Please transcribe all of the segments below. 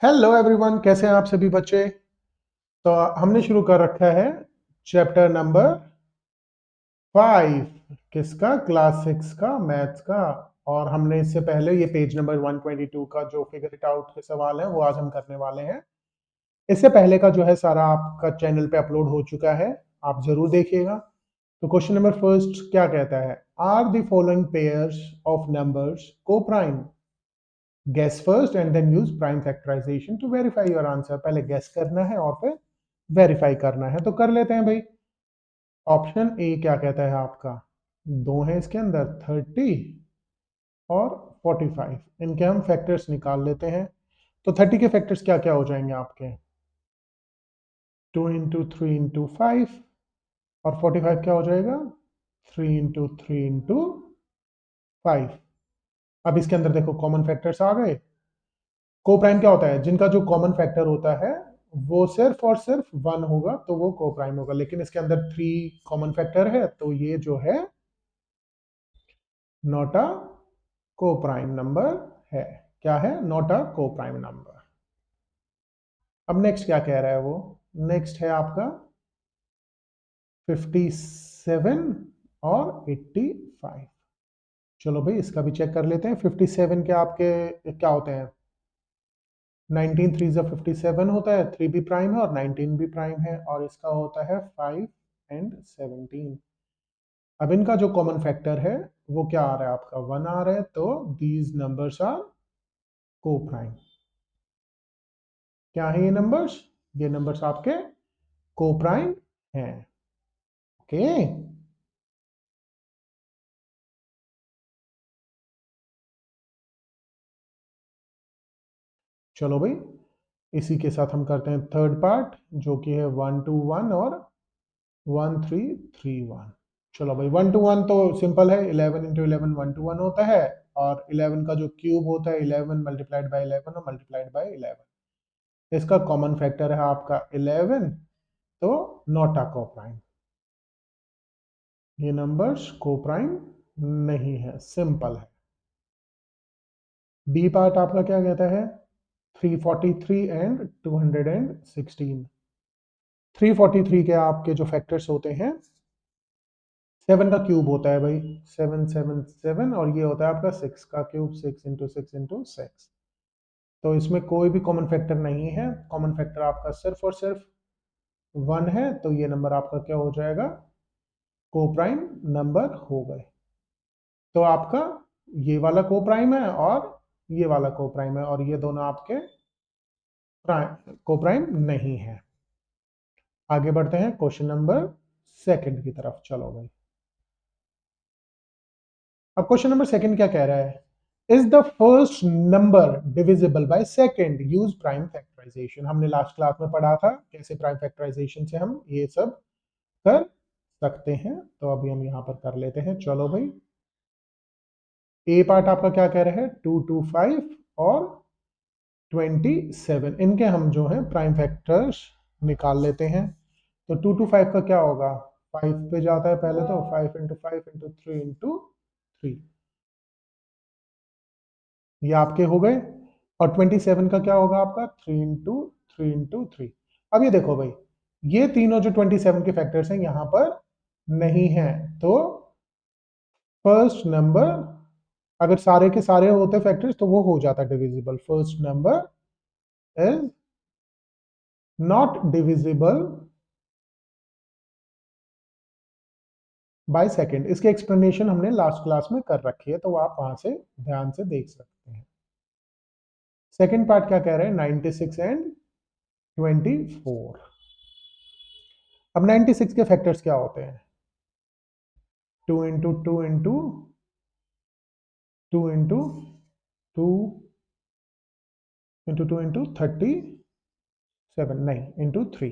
Hello everyone, कैसे हैं आप सभी बच्चे। तो हमने शुरू कर रखा है चैप्टर नंबर 5। किसका? क्लास 6 का मैथ्स का। और हमने इससे पहले ये पेज नंबर 122 का जो फिगर इट आउट के सवाल है वो आज हम करने वाले हैं। इससे पहले का जो है सारा आपका चैनल पे अपलोड हो चुका है, आप जरूर देखिएगा। तो क्वेश्चन नंबर फर्स्ट क्या कहता है? Are the following pairs of numbers coprime? Guess first and then use prime factorization to verify your answer. पहले गेस करना है और फिर वेरीफाई करना है। तो कर लेते हैं भाई। ऑप्शन ए क्या कहता है आपका? दो है इसके अंदर, 30 और 45। इनके हम फैक्टर्स निकाल लेते हैं। तो 30 के फैक्टर्स क्या क्या हो जाएंगे आपके? 2 इंटू 3 इंटू 5। और 45 क्या हो जाएगा? 3 इंटू 3 इंटू 5। अब इसके अंदर देखो कॉमन फैक्टर्स आ गए। को प्राइम क्या होता है? जिनका जो कॉमन फैक्टर होता है वो सिर्फ और सिर्फ 1 होगा तो वो को प्राइम होगा। लेकिन इसके अंदर 3 कॉमन फैक्टर है तो ये जो है नॉट अ को प्राइम नंबर है। क्या है? नॉट अ को प्राइम नंबर। अब नेक्स्ट क्या कह रहा है वो? नेक्स्ट है आपका 57 और 85। चलो भाई इसका भी चेक कर लेते हैं। 57 के आपके क्या होते हैं? 19 3 जो 57 होता है, 3 भी प्राइम है और 19 भी प्राइम है। और इसका होता है 5 एंड 17। अब इनका जो कॉमन फैक्टर है वो क्या आ रहा है आपका? 1 आ रहा है। तो दीज नंबर्स आर को प्राइम। क्या है ये नंबर्स? ये नंबर्स आपके को प्राइम हैं। ओके। चलो भाई इसी के साथ हम करते हैं थर्ड पार्ट, जो कि है 1 2 1 और 1 3 3 1। चलो भाई 1 2 1 तो सिंपल है। 11 इंटू 11 1 2 1 होता है। और 11 का जो क्यूब होता है 11 मल्टीप्लाइड बाई 11 और मल्टीप्लाइड बाई 11। इसका कॉमन फैक्टर है आपका 11। तो नॉट अ को प्राइम। ये नंबर्स को प्राइम नहीं है, सिंपल है। बी पार्ट आपका क्या कहता है? 343 एंड 216। 343 के आपके जो फैक्टर्स होते हैं, 7 का क्यूब होता है भाई 7 7 7। और ये होता है आपका 6 का क्यूब, 6 इंटू 6 इंटू 6। तो इसमें कोई भी कॉमन फैक्टर नहीं है। कॉमन फैक्टर आपका सिर्फ और सिर्फ 1 है। तो ये नंबर आपका क्या हो जाएगा? को प्राइम नंबर हो गए। तो आपका ये वाला को प्राइम है और ये वाला को प्राइम है, और ये दोनों आपके प्राइम को प्राइम नहीं है। आगे बढ़ते हैं क्वेश्चन नंबर सेकंड की तरफ। चलो भाई अब क्वेश्चन नंबर सेकंड क्या कह रहा है? Is the first number divisible by second? Use prime factorization. हमने लास्ट क्लास में पढ़ा था कैसे प्राइम फैक्टराइजेशन से हम ये सब कर सकते हैं। तो अभी हम यहां पर कर लेते हैं। चलो भाई ए पार्ट आपका क्या कह रहा है? 2 2 5 और 27। इनके हम जो है प्राइम फैक्टर्स निकाल लेते हैं। तो 2 2 5 का क्या होगा? 5 पे जाता है पहले, तो 5 इंटू 5 इंटू 3 इंटू 3। ये आपके हो गए। और 27 का क्या होगा आपका? 3 इंटू 3 इंटू 3। अब ये देखो भाई, ये तीनों जो 27 के फैक्टर्स हैं यहां पर नहीं है। तो फर्स्ट नंबर, अगर सारे के सारे होते फैक्टर्स तो वो हो जाता divisible. First number is not divisible by second. इसके एक्सप्लेनेशन हमने लास्ट क्लास में कर रखी है, तो आप वहां से ध्यान से देख सकते हैं। सेकंड पार्ट क्या कह रहे हैं? 96 एंड 24। अब 96 के फैक्टर्स क्या होते हैं? 2 इंटू 2 इंटू 2 इंटू 2 इंटू 37। नहीं, इंटू 3।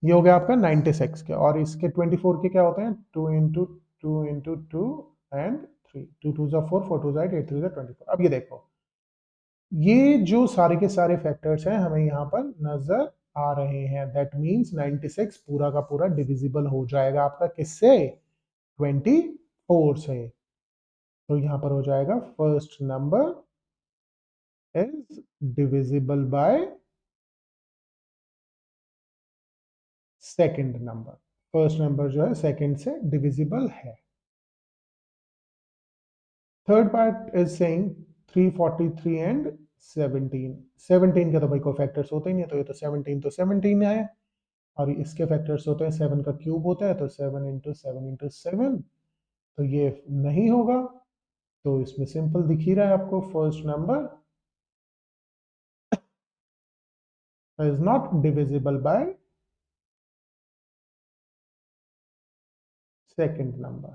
ये हो गया आपका 96 के। और इसके 24 के क्या होते हैं? 2 इंटू 2 इंटू 2 एंड 3। 2 2 4, 4 2 8, 8 3 24। अब ये देखो, ये जो सारे के सारे फैक्टर्स हैं हमें यहाँ पर नजर आ रहे हैं। दैट मीन्स 96 पूरा का पूरा डिविजिबल हो जाएगा आपका किससे? 24 से। तो यहाँ पर हो जाएगा first number is divisible by second number. First number जो है सेकंड से डिविजिबल है। Third part is saying 343 and 17। 17 के तो भाई कोई फैक्टर्स होते ही नहीं, तो ये तो 17 है, और इसके फैक्टर्स होते हैं 7 का क्यूब होता है, तो 7 इंटू 7 इंटू 7, तो ये नहीं होगा। तो इसमें सिंपल दिख ही रहा है आपको, first number is not divisible by second number.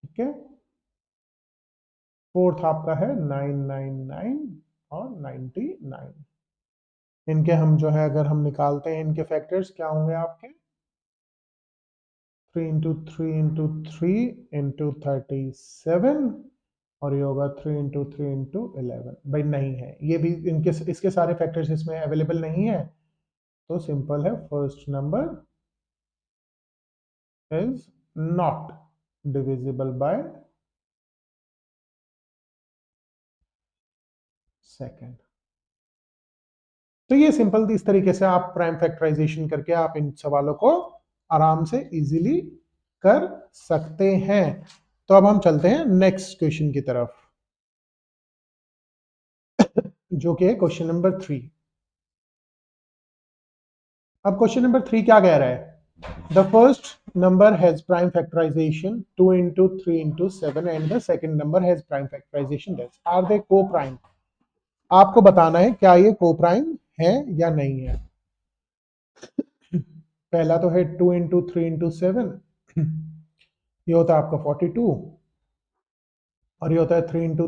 ठीक है। फोर्थ आपका है 999 और 99। इनके हम जो है अगर हम निकालते हैं इनके फैक्टर्स क्या होंगे आपके, 3 इंटू 3 इंटू 3 इंटू 37, और ये होगा 3 इंटू 3 इंटू 11। भाई नहीं है, ये भी इनके इसके सारे फैक्टर्स इसमें अवेलेबल नहीं है, तो सिंपल है, first number is not divisible by second. तो ये सिंपल इस तरीके से आप प्राइम फैक्टराइजेशन करके आप इन सवालों को आराम से इजीली कर सकते हैं। तो अब हम चलते हैं नेक्स्ट क्वेश्चन की तरफ, जो कि है क्वेश्चन नंबर 3। अब क्वेश्चन नंबर 3 क्या कह रहा है, the first number has prime factorization 2 into 3 into 7 and the second number has prime factorization that's are they coprime. आपको बताना है क्या ये को प्राइम है या नहीं है। पहला तो है 2 इंटू 3 इंटू 7, ये होता है आपका 42, और ये होता है 3 इंटू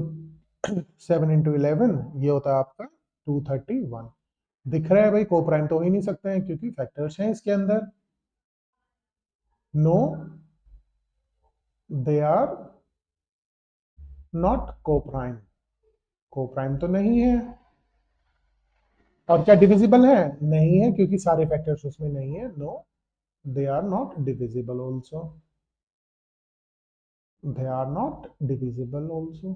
7 इंटू 11, ये होता है आपका 231। दिख रहा है भाई, को प्राइम तो हो ही नहीं सकते हैं क्योंकि फैक्टर्स हैं इसके अंदर। नो, दे आर नॉट को प्राइम, को प्राइम तो नहीं है। और क्या डिविजिबल है, नहीं है, क्योंकि सारे फैक्टर्स उसमें नहीं है। No, they are not divisible also, they are not divisible also.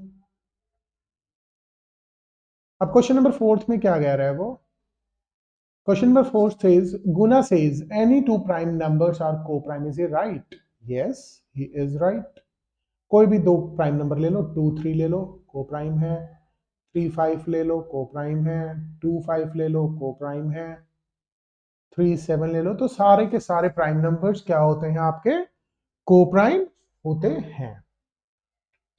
अब क्वेश्चन नंबर 4 में क्या कह रहा है वो, question number 4 says Guna says any two prime numbers are co-prime, is he right? Yes, he is right. कोई भी दो प्राइम नंबर ले लो, 2 3 ले लो, को प्राइम है। 3 5 ले लो, को प्राइम है। 2 5 ले लो, को प्राइम है। 3 7 ले लो, तो सारे के सारे प्राइम नंबर्स क्या होते हैं आपके, को प्राइम होते हैं।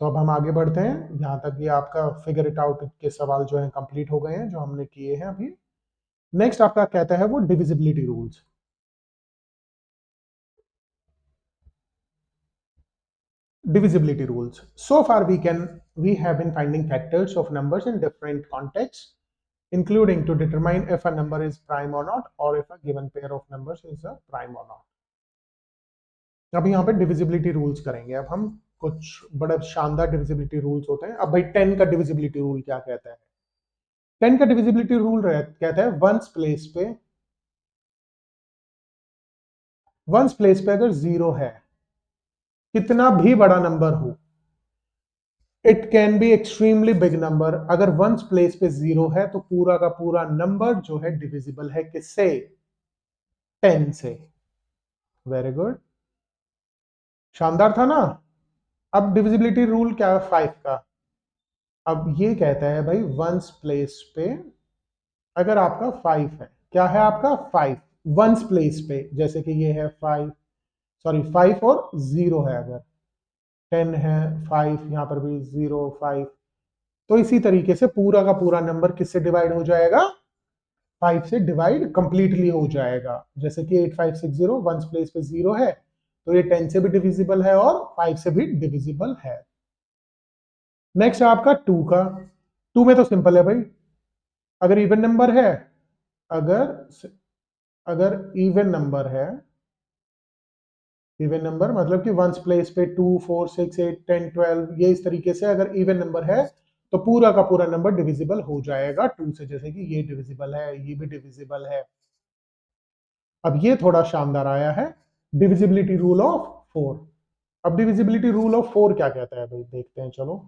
तो अब हम आगे बढ़ते हैं, यहां तक ये आपका फिगर इट आउट के सवाल जो है कंप्लीट हो गए हैं, जो हमने किए हैं अभी। नेक्स्ट आपका कहता है वो divisibility rules. Divisibility rules. So far we have been finding factors of numbers in different contexts, including to determine if a number is prime or not, or if a given pair of numbers is a prime or not. अब यहाँ पे divisibility rules करेंगे। अब हम कुछ बड़े शानदार divisibility rules होते हैं। अब भाई 10 का डिविजिबिलिटी रूल क्या कहता है, 10 का डिविजिबिलिटी रूल कहता है वंस प्लेस पे अगर 0 है, कितना भी बड़ा नंबर हो, it can be extremely big number, अगर वंस प्लेस पे 0 है तो पूरा का पूरा नंबर जो है डिविजिबल है किससे, 10 से। वेरी गुड, शानदार था ना। अब डिविजिबिलिटी रूल क्या है 5 का। अब ये कहता है भाई वंस प्लेस पे अगर आपका 5 है, क्या है आपका 5 वंस प्लेस पे, जैसे कि ये है 5, सॉरी 5 और 0 है, अगर 10 है 5, यहां पर भी 0 5, तो इसी तरीके से पूरा का पूरा नंबर किससे डिवाइड हो जाएगा, 5 से डिवाइड कंप्लीटली हो जाएगा। जैसे कि 8560 वंस प्लेस पे 0 है, तो ये 10 से भी डिविजिबल है और 5 से भी डिविजिबल है। नेक्स्ट है आपका 2 का। 2 में तो सिंपल है भाई, अगर इवन नंबर है, अगर अगर इवन नंबर है, इवन नंबर मतलब कि वंस प्लेस पे 2 4 6 8 10 12, ये इस तरीके से अगर इवन नंबर है तो पूरा का पूरा नंबर डिविजिबल हो जाएगा 2 से, जैसे कि ये डिविजिबल है, ये भी डिविजिबल है। अब ये थोड़ा शानदार आया है, डिविजिबिलिटी रूल ऑफ 4। अब डिविजिबिलिटी रूल ऑफ 4 क्या कहता है भाई, देखते हैं चलो।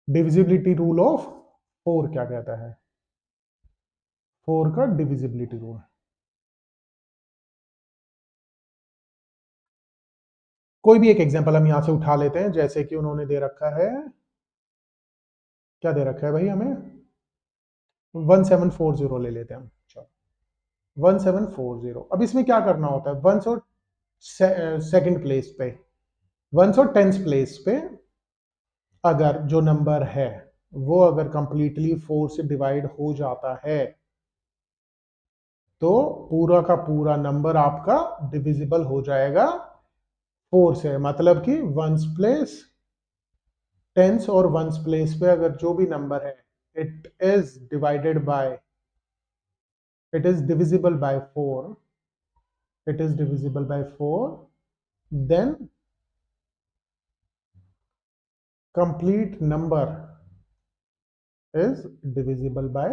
डिविजिबिलिटी रूल ऑफ 4 क्या कहता है? 4 का डिविजिबिलिटी रूल। कोई भी एक एग्जांपल हम यहां से उठा लेते हैं, जैसे कि उन्होंने दे रखा है, क्या दे रखा है भाई हमें? 1740 ले लेते हैं हम। चलो 1740। अब इसमें क्या करना होता है? वंस और सेकंड प्लेस पे, वंस और टेंथ प्लेस पे अगर जो नंबर है वो अगर कंप्लीटली 4 से डिवाइड हो जाता है तो पूरा का पूरा नंबर आपका डिविजिबल हो जाएगा 4 से। मतलब कि वंस प्लेस, टेंस और वंस प्लेस पे अगर जो भी नंबर है it is divided by, it is divisible by 4, it is divisible by 4, then complete number is divisible by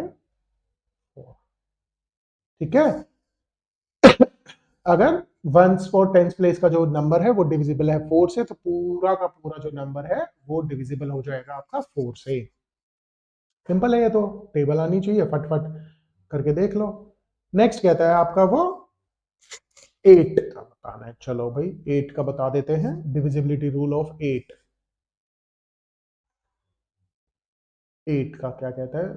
4। ठीक है? अगर वंस और टेंस प्लेस का जो नंबर है वो डिविजिबल है 4 से, तो पूरा का पूरा जो नंबर है वो डिविजिबल हो जाएगा आपका 4 से। सिंपल है ये तो, टेबल आनी चाहिए, फटफट करके देख लो। नेक्स्ट कहता है आपका वो 8 का बताना है। चलो भाई 8 का बता देते हैं, डिविजिबिलिटी रूल ऑफ 8। 8 का क्या कहता है?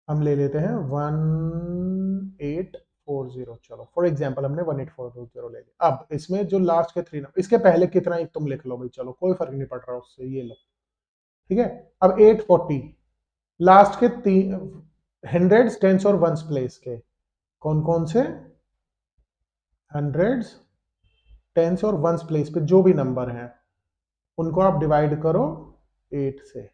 हम ले लेते हैं 1840। चलो फॉर एग्जांपल हमने 1840 ले लिया। अब इसमें जो लास्ट के 3 नंबर, इसके पहले कितना एक तुम लिख लो भाई, चलो कोई फर्क नहीं पड़ रहा उससे, ये लो। ठीक है? अब 840 लास्ट के 3 हंड्रेड्स, टेंस और वंस प्लेस के कौन कौन से? हंड्रेड्स, टेंस और वंस प्लेस पे जो भी नंबर हैं उनको आप डिवाइड करो 8 से।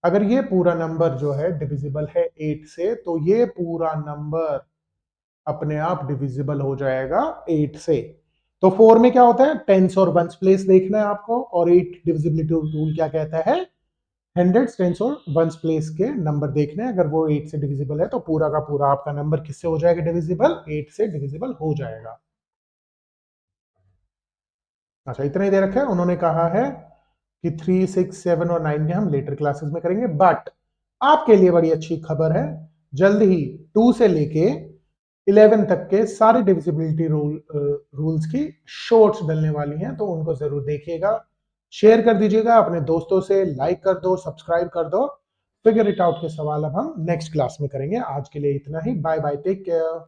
अगर ये पूरा नंबर जो है डिविजिबल है 8 से, तो ये पूरा नंबर अपने आप डिविजिबल हो जाएगा 8 से। तो 4 में क्या होता है? टेंस और वंस प्लेस देखना है आपको, और 8 डिविजिबिलिटी रूल क्या कहता है? हंड्रेड्स, टेंस और वंस प्लेस के नंबर देखने हैं, अगर वो 8 से डिविजिबल है तो पूरा का पूरा आपका नंबर किससे हो जाएगा डिविजिबल? 8 से डिविजिबल हो जाएगा। अच्छा इतना ही दे रखा है। उन्होंने कहा है कि 3, 6, 7 और 9 के हम लेटर क्लासेस में करेंगे, बट आपके लिए बड़ी अच्छी खबर है, जल्द ही 2 से लेके 11 तक के सारे डिविजिबिलिटी रूल्स की शॉर्ट्स डलने वाली हैं, तो उनको जरूर देखिएगा, शेयर कर दीजिएगा अपने दोस्तों से, लाइक कर दो, सब्सक्राइब कर दो। फिगर इट आउट के सवाल अब हम नेक्स्ट क्लास में करेंगे। आज के लिए इतना ही, बाय बाय, टेक केयर।